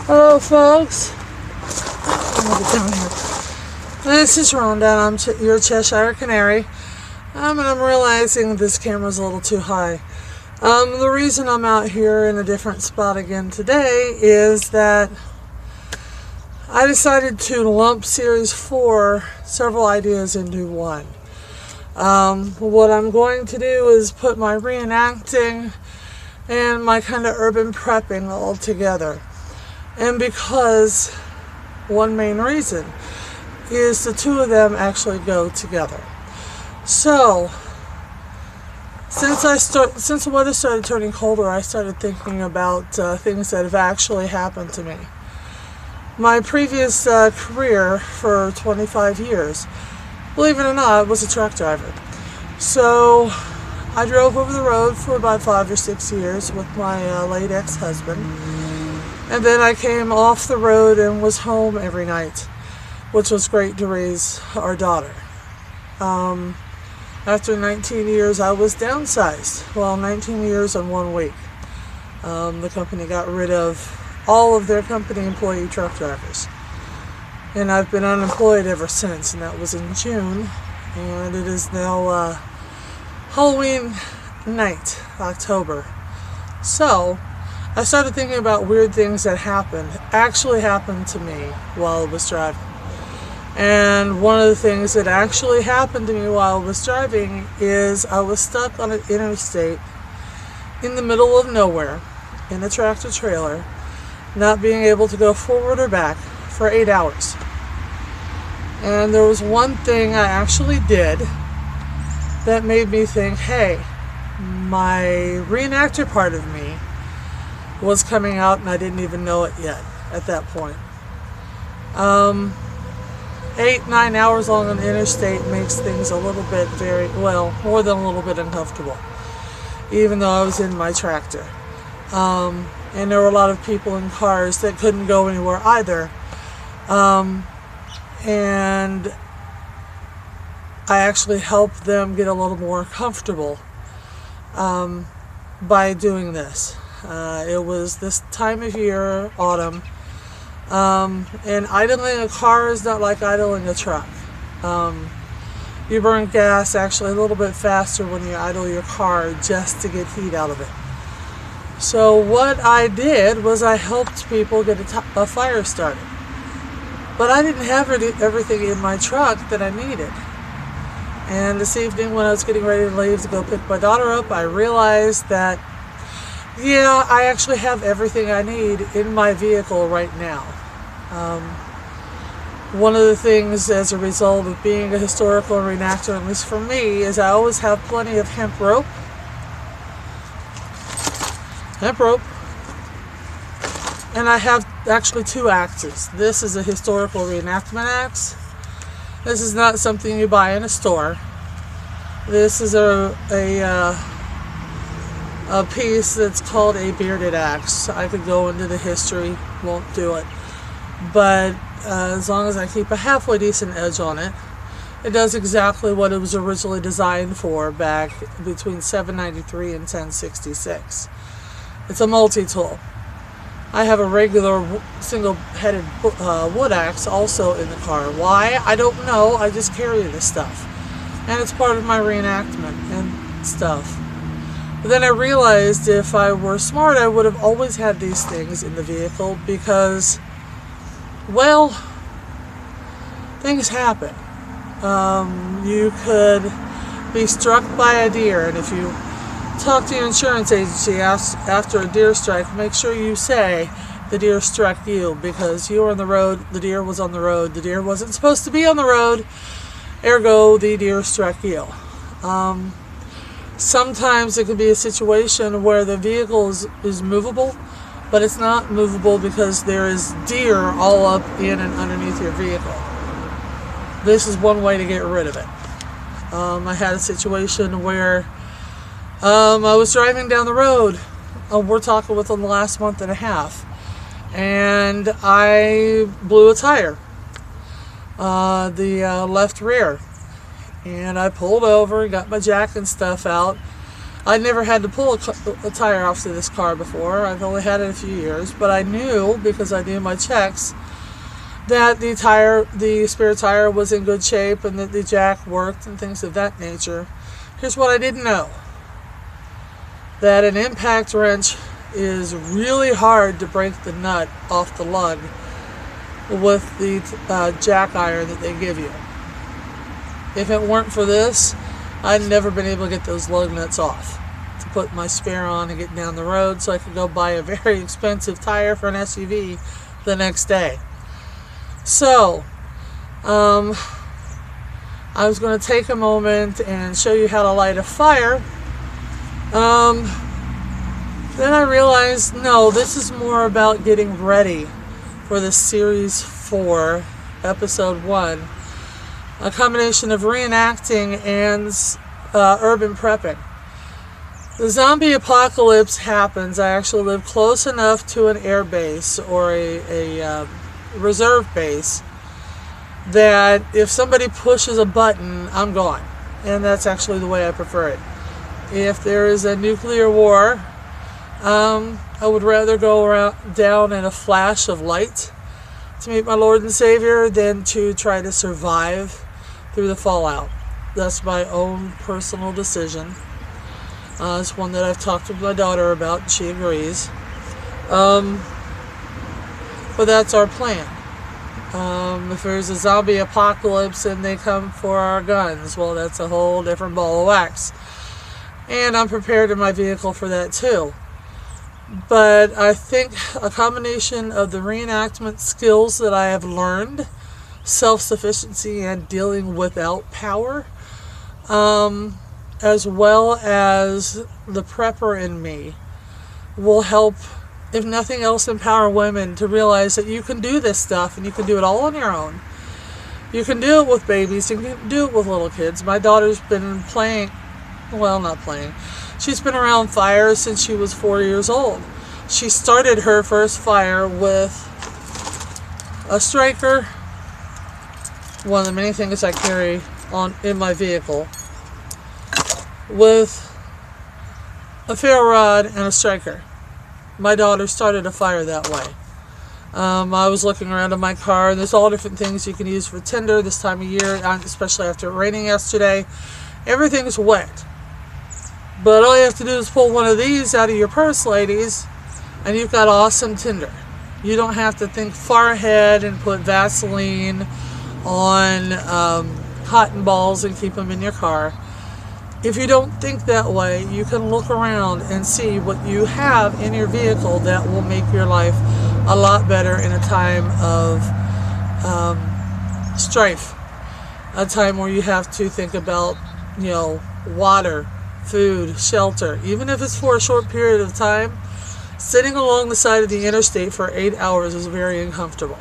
Hello folks, I'm gonna get down here. This is Ronda and I'm your Cheshire Canary. And I'm realizing this camera's a little too high. The reason I'm out here in a different spot again today is that I decided to lump Series 4 several ideas into one. What I'm going to do is put my reenacting and my kind of urban prepping all together. And because one main reason is the two of them actually go together. So since the weather started turning colder, I started thinking about things that have actually happened to me. My previous career for 25 years, believe it or not, was a truck driver. So I drove over the road for about 5 or 6 years with my late ex-husband. And then I came off the road and was home every night, which was great to raise our daughter. After 19 years, I was downsized. Well, 19 years and 1 week. The company got rid of all of their company employee truck drivers. And I've been unemployed ever since, and that was in June. And it is now Halloween night, October. So I started thinking about weird things that actually happened to me while I was driving. And one of the things that actually happened to me while I was driving is I was stuck on an interstate in the middle of nowhere in a tractor trailer, not being able to go forward or back for 8 hours. And there was one thing I actually did that made me think, hey, my reenactor part of me was coming out and I didn't even know it yet at that point. 8-9 hours long on the interstate makes things a little bit more than a little bit uncomfortable, even though I was in my tractor. And there were a lot of people in cars that couldn't go anywhere either. And I actually helped them get a little more comfortable by doing this. It was this time of year, autumn, and idling a car is not like idling a truck. You burn gas actually a little bit faster when you idle your car just to get heat out of it. So what I did was I helped people get a fire started. But I didn't have everything in my truck that I needed. And this evening when I was getting ready to leave to go pick my daughter up, I realized that yeah, I actually have everything I need in my vehicle right now. One of the things as a result of being a historical reenactor, at least for me, is I always have plenty of hemp rope. And I have actually 2 axes. This is a historical reenactment axe. This is not something you buy in a store. This is a piece that's called a bearded axe. I could go into the history, won't do it. But as long as I keep a halfway decent edge on it, it does exactly what it was originally designed for back between 793 and 1066. It's a multi-tool. I have a regular single-headed wood axe also in the car. Why? I don't know. I just carry this stuff. And it's part of my reenactment and stuff. But then I realized if I were smart, I would have always had these things in the vehicle because, well, things happen. You could be struck by a deer, and if you talk to your insurance agency after a deer strike, make sure you say the deer struck you, because you were on the road, the deer was on the road, the deer wasn't supposed to be on the road, ergo the deer struck you. Sometimes it could be a situation where the vehicle is movable, but it's not movable because there is deer all up in and underneath your vehicle. This is one way to get rid of it. I had a situation where I was driving down the road. We're talking within the last month and a half, and I blew a tire, the left rear. And I pulled over, got my jack and stuff out. I never had to pull a tire off of this car before. I've only had it a few years, but I knew, because I knew my checks, that the spare tire was in good shape and that the jack worked and things of that nature. Here's what I didn't know: that an impact wrench is really hard to break the nut off the lug with the jack iron that they give you. If it weren't for this, I'd never been able to get those lug nuts off to put my spare on and get down the road so I could go buy a very expensive tire for an SUV the next day. So, I was going to take a moment and show you how to light a fire. Then I realized, no, this is more about getting ready for the Series 4, Episode 1. A combination of reenacting and urban prepping. The zombie apocalypse happens. I actually live close enough to an air base or a reserve base that if somebody pushes a button, I'm gone. And that's actually the way I prefer it. If there is a nuclear war, I would rather go down in a flash of light to meet my Lord and Savior than to try to survive through the fallout. That's my own personal decision. It's one that I've talked with my daughter about, and she agrees. But that's our plan. If there's a zombie apocalypse and they come for our guns, well, that's a whole different ball of wax. And I'm prepared in my vehicle for that too. But I think a combination of the reenactment skills that I have learned, self-sufficiency and dealing without power, as well as the prepper in me, will help, if nothing else, empower women to realize that you can do this stuff and you can do it all on your own. You can do it with babies, you can do it with little kids. My daughter's been she's been around fire since she was 4 years old. She started her first fire with a striker, one of the many things I carry in my vehicle, with a ferro rod and a striker. My daughter started a fire that way. I was looking around in my car, and there's all different things you can use for tinder this time of year, especially after it raining yesterday. Everything's wet. But all you have to do is pull one of these out of your purse, ladies, and you've got awesome tinder. You don't have to think far ahead and put Vaseline on cotton balls and keep them in your car. If you don't think that way, you can look around and see what you have in your vehicle that will make your life a lot better in a time of strife. A time where you have to think about, water, food, shelter. Even if it's for a short period of time, sitting along the side of the interstate for 8 hours is very uncomfortable.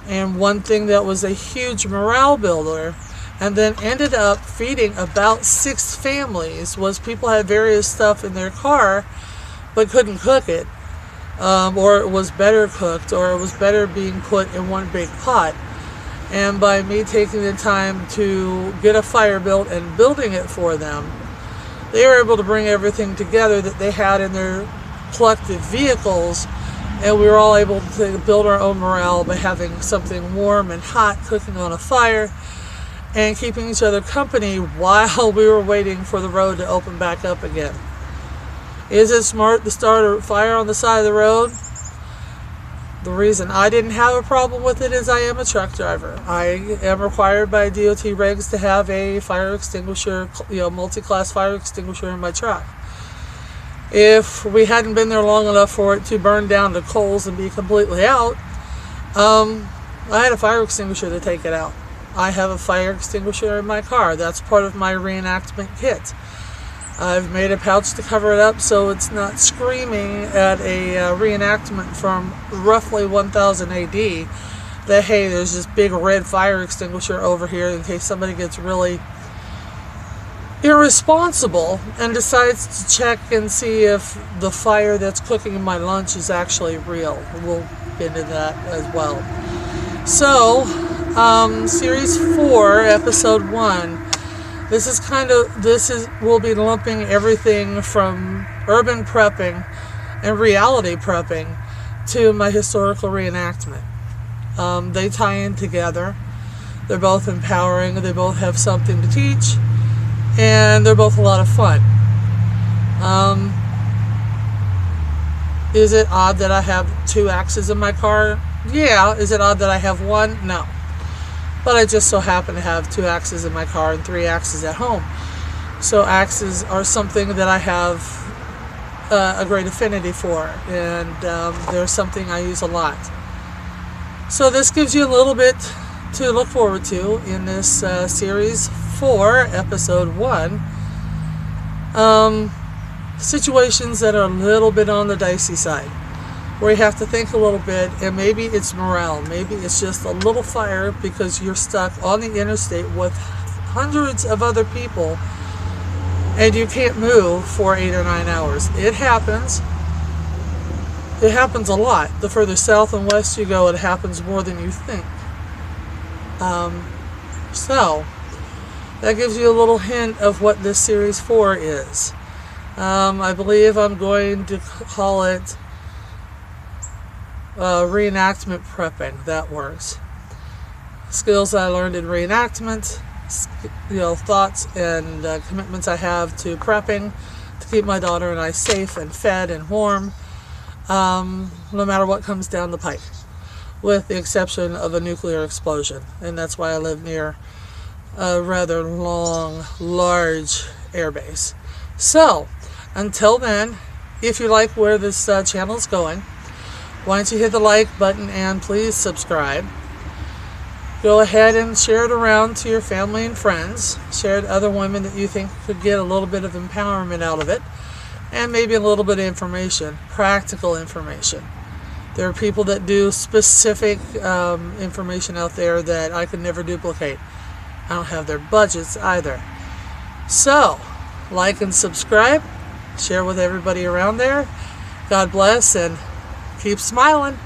And one thing that was a huge morale builder and then ended up feeding about 6 families was people had various stuff in their car but couldn't cook it, or it was better cooked, or it was better being put in one big pot. And by me taking the time to get a fire built and building it for them, they were able to bring everything together that they had in their collective vehicles, and we were all able to build our own morale by having something warm and hot cooking on a fire and keeping each other company while we were waiting for the road to open back up again. Is it smart to start a fire on the side of the road? The reason I didn't have a problem with it is I am a truck driver. I am required by DOT regs to have a fire extinguisher, multi-class fire extinguisher in my truck. If we hadn't been there long enough for it to burn down to coals and be completely out, I had a fire extinguisher to take it out. I have a fire extinguisher in my car. That's part of my reenactment kit. I've made a pouch to cover it up so it's not screaming at a reenactment from roughly 1000 AD that, hey, there's this big red fire extinguisher over here in case somebody gets really irresponsible and decides to check and see if the fire that's cooking in my lunch is actually real. We'll get into that as well. So, Series 4, Episode 1. We'll be lumping everything from urban prepping and reality prepping to my historical reenactment. They tie in together. They're both empowering. They both have something to teach, and they're both a lot of fun. Is it odd that I have 2 axes in my car? Yeah. Is it odd that I have 1? No. But I just so happen to have 2 axes in my car and 3 axes at home. So axes are something that I have a great affinity for, and they're something I use a lot. So this gives you a little bit to look forward to in this series 4, episode 1. Situations that are a little bit on the dicey side, where you have to think a little bit, and maybe it's morale, maybe it's just a little fire because you're stuck on the interstate with hundreds of other people and you can't move for 8 or 9 hours. It happens. It happens a lot. The further south and west you go, it happens more than you think. So that gives you a little hint of what this series 4 is. I believe I'm going to call it reenactment prepping. That works. Skills I learned in reenactment, thoughts and commitments I have to prepping to keep my daughter and I safe and fed and warm, no matter what comes down the pike, with the exception of a nuclear explosion. And that's why I live near a rather long, large airbase. So, until then, if you like where this channel is going, why don't you hit the like button and please subscribe. Go ahead and share it around to your family and friends. Share it to other women that you think could get a little bit of empowerment out of it, and maybe a little bit of information, practical information. There are people that do specific information out there that I could never duplicate. I don't have their budgets either. So, like and subscribe. Share with everybody around there. God bless and keep smiling.